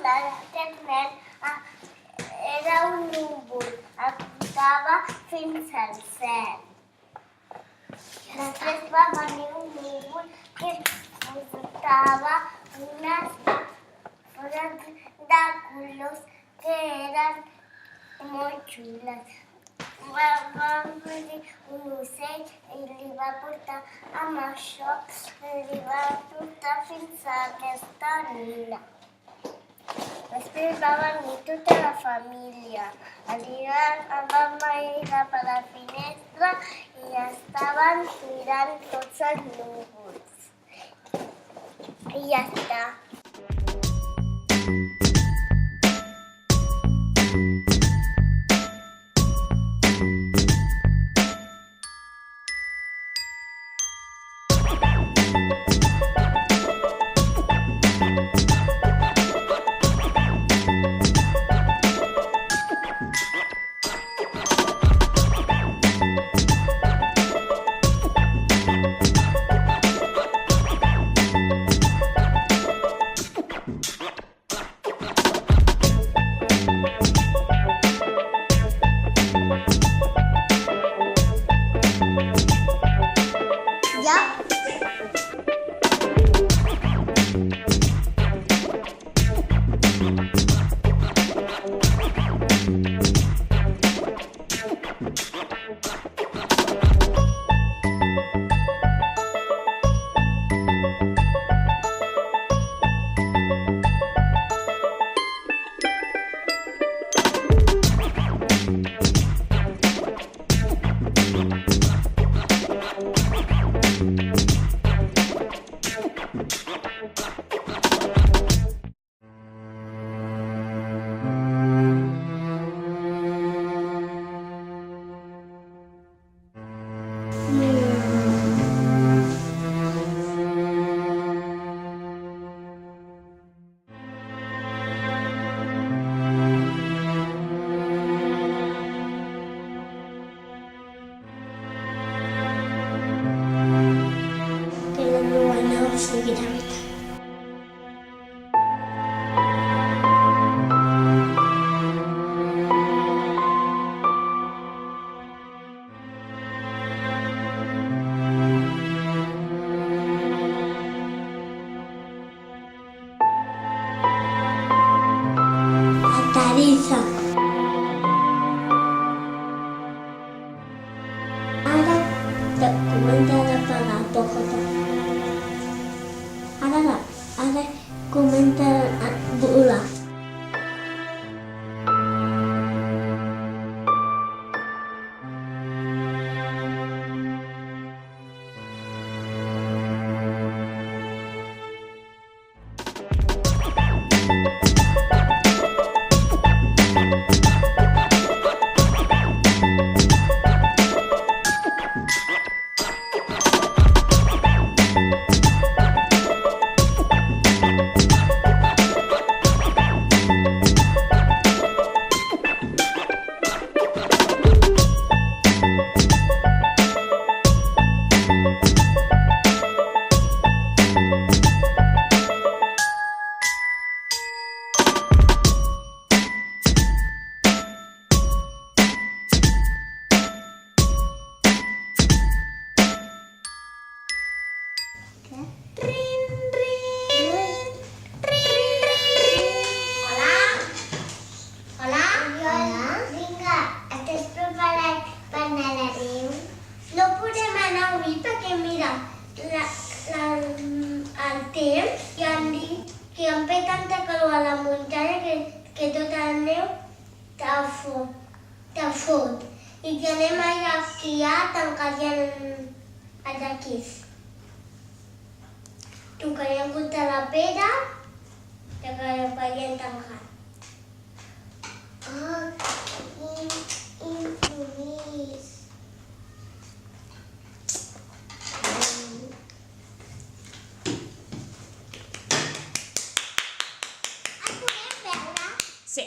aquest nen era un núvol, apuntava fins al cel. Després va venir un núvol que portava unes flors de colors que eren molt xules. Va venir un ocell i li va portar amb això, li va portar fins a aquesta nina. Després va venir tota la família. Van mirar per la finestra i estaven mirant tots els núvols. I ja està. Sigui de veritat. Aterriza. Ara te comenta de pagar poc a poc. Ara comenta a volar. El temps i han dit que han fet tanta calor a la muntanya que tota la neu te fot i que anem allà a esquiar tancadien els equips. Tocarien contra la pedra i acabarien tancant. Infinís. Sí.